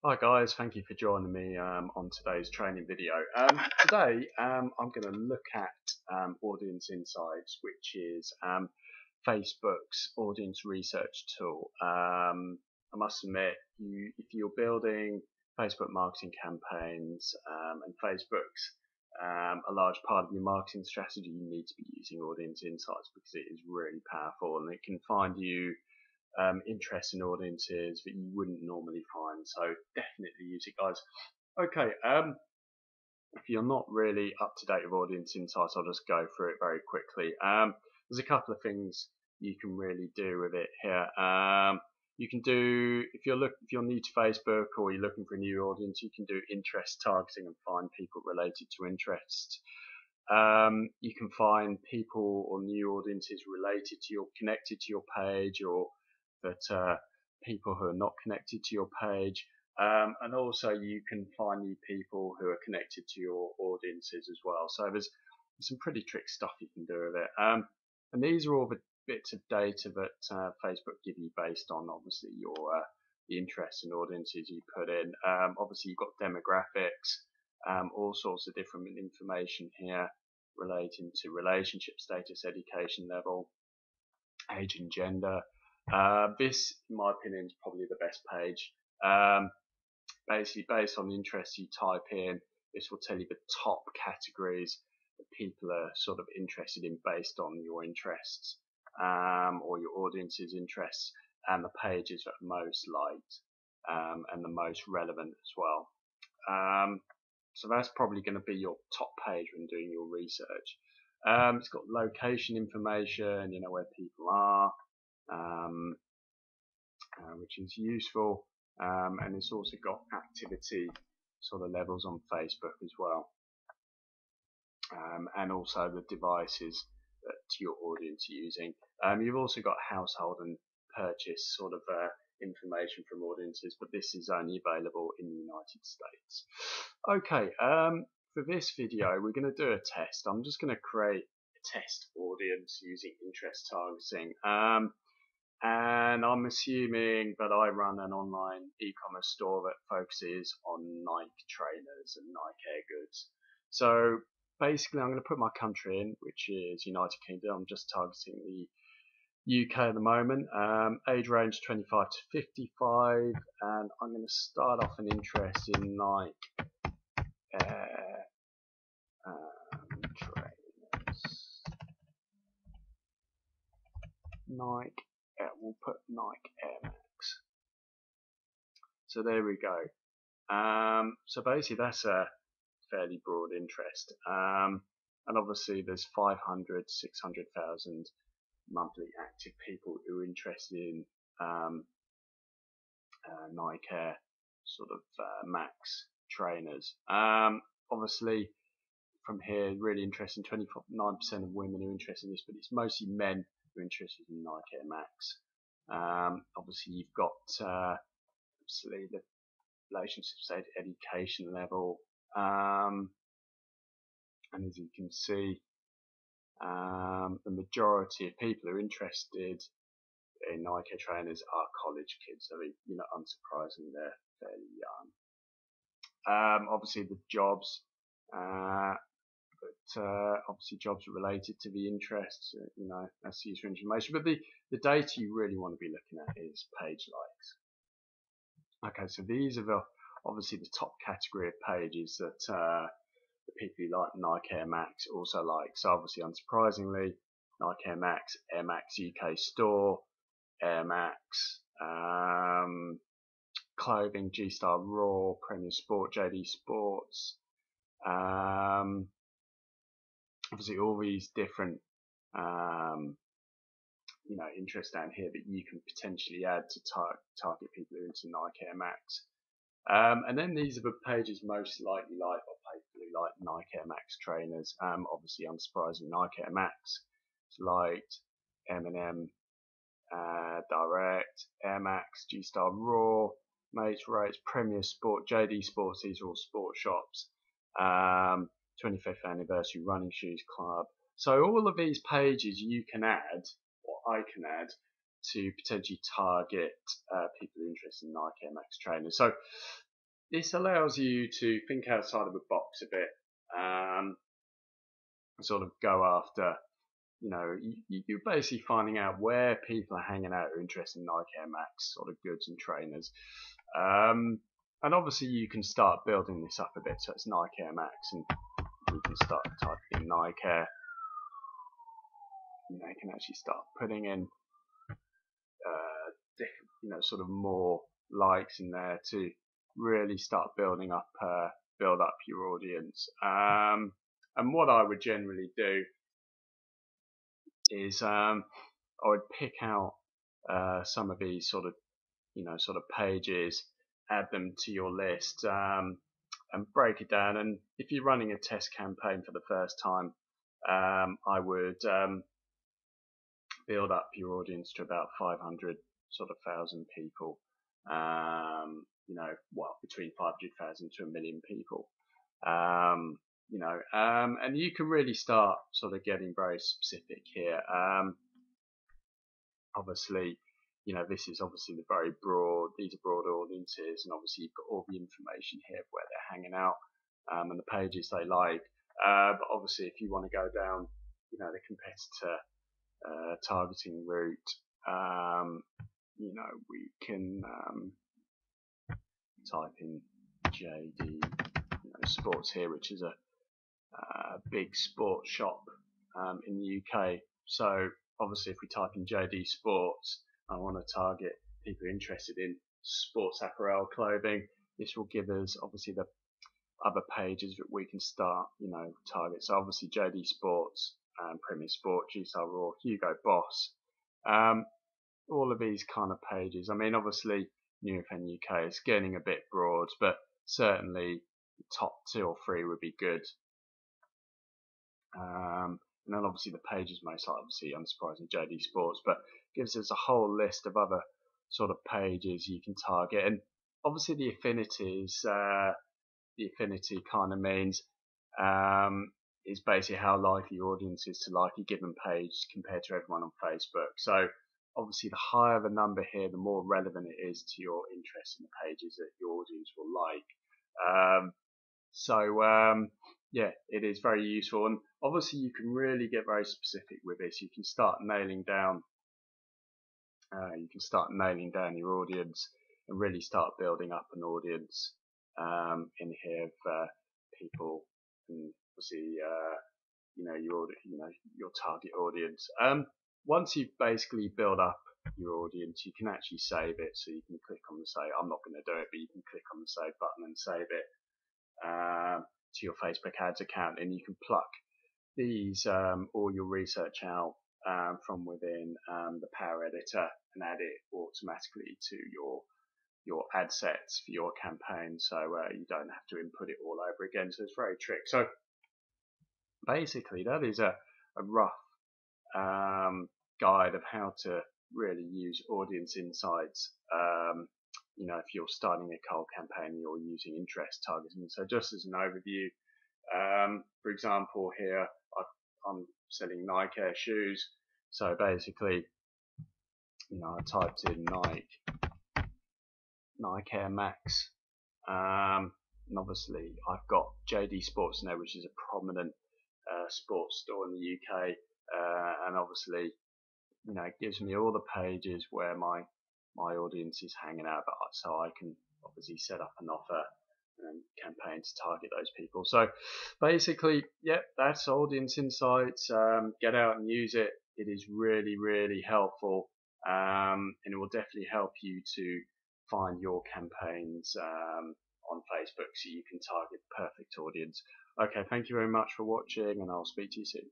Hi guys, thank you for joining me on today's training video. Today I'm going to look at Audience Insights, which is Facebook's audience research tool. I must admit, if you're building Facebook marketing campaigns and Facebook's a large part of your marketing strategy, you need to be using Audience Insights because it is really powerful and it can find you interesting audiences that you wouldn't normally find. So definitely use it, guys. Okay, if you're not really up to date with Audience Insights, I'll just go through it very quickly. There's a couple of things you can really do with it here. You can do if you're new to Facebook or you're looking for a new audience, you can do interest targeting and find people related to interests. You can find people or new audiences related to connected to your page, or that people who are not connected to your page. And also you can find new people who are connected to your audiences as well. So there's some pretty trick stuff you can do with it. And these are all the bits of data that Facebook give you based on obviously your the interests and audiences you put in. Obviously you've got demographics, all sorts of different information here relating to relationship status, education level, age and gender. This, in my opinion, is probably the best page. Basically, based on the interests you type in, this will tell you the top categories that people are sort of interested in based on your interests or your audience's interests, and the pages that are most liked and the most relevant as well. So that's probably going to be your top page when doing your research. It's got location information, you know, where people are, which is useful. And it's also got activity sort of levels on Facebook as well. And also the devices that your audience are using. You've also got household and purchase sort of information from audiences, but this is only available in the United States. Okay, for this video we're going to do a test. I'm just going to create a test audience using interest targeting. And I'm assuming that I run an online e-commerce store that focuses on Nike trainers and Nike Air goods. So basically I'm going to put my country in, which is United Kingdom. I'm just targeting the UK at the moment. Age range 25 to 55, and I'm going to start off an interest in Nike Air trainers. Nike Air, we'll put Nike Air Max. So there we go. So basically that's a fairly broad interest. And obviously there's 500, 600,000 monthly active people who are interested in Nike Air sort of Max trainers. Obviously from here, really interesting, 29% of women are interested in this, but it's mostly men who are interested in Nike Air Max. Obviously you've got obviously the relationship state, education level, and as you can see, the majority of people who are interested in Nike trainers are college kids, so you know, unsurprisingly, they're fairly young. Obviously, the jobs, but obviously jobs are related to the interests. You know, that's useful information. But the data you really want to be looking at is page likes. Okay, so these are obviously the top category of pages that the people who like Nike Air Max also like. So obviously, unsurprisingly, Nike Air Max UK Store, Air Max, clothing, G-Star Raw, Premier Sport, JD Sports. Obviously, all these different you know, interests down here that you can potentially add to target people who are into Nike Air Max. And then these are the pages most likely liked by people who like Nike Air Max trainers. Obviously, unsurprisingly, Nike Air Max is liked, M&M Direct, Air Max, G-Star Raw, Mates Rates, Premier Sport, JD Sports. These are all sport shops. 25th anniversary running shoes club. So all of these pages you can add, or I can add, to potentially target people who are interested in Nike Air Max trainers. So this allows you to think outside of the box a bit, sort of go after, you're basically finding out where people are hanging out who are interested in Nike Air Max sort of goods and trainers. And obviously you can start building this up a bit. So it's Nike Air Max, and we can start typing in Nike Air. You can actually start putting in, sort of more likes in there to really start build up your audience. And what I would generally do is I would pick out some of these sort of pages, add them to your list, and break it down. And if you're running a test campaign for the first time, I would build up your audience to about 500 thousand people. Between 500,000 to 1 million people. And you can really start sort of getting very specific here. Obviously, this is obviously these are broad audiences, and obviously you've got all the information here of where they're hanging out, and the pages they like. But obviously if you want to go down, the competitor targeting route, we can type in JD Sports here, which is a big sports shop in the UK. So obviously if we type in JD Sports, I want to target people interested in sports apparel clothing. This will give us obviously the other pages that we can start target. So obviously JD Sports, Premier Sport, G-Star Raw, Hugo Boss, all of these kind of pages. I mean, obviously Neurofan UK is getting a bit broad, but certainly the top 2 or 3 would be good. And then obviously the pages most likely, obviously unsurprisingly JD Sports, but gives us a whole list of other sort of pages you can target. And obviously the affinities, the affinity kind of means is basically how likely your audience is to like a given page compared to everyone on Facebook. So obviously the higher the number here, the more relevant it is to your interest in the pages that your audience will like. Yeah, it is very useful, and obviously you can really get very specific with this. You can start nailing down your audience and really start building up an audience in here of people, and obviously your target audience. Once you've basically built up your audience, you can actually save it. So you can click on the save. I'm not going to do it, but you can click on the save button and save it to your Facebook ads account, and you can pluck these all your research out from within the Power Editor and add it automatically to your ad sets for your campaign, so you don't have to input it all over again. So it's very trick. So basically that is a rough guide of how to really use audience insights. If you're starting a cold campaign, you're using interest targeting. So just as an overview, for example, here I'm selling Nike Air shoes. So basically, I typed in Nike Air Max, and obviously I've got JD Sports now, which is a prominent sports store in the UK, and obviously it gives me all the pages where my audience is hanging out, so I can obviously set up an offer and campaign to target those people. So basically, that's Audience Insights. Get out and use it. It is really, really helpful, and it will definitely help you to find your campaigns on Facebook so you can target the perfect audience. Okay, thank you very much for watching, and I'll speak to you soon.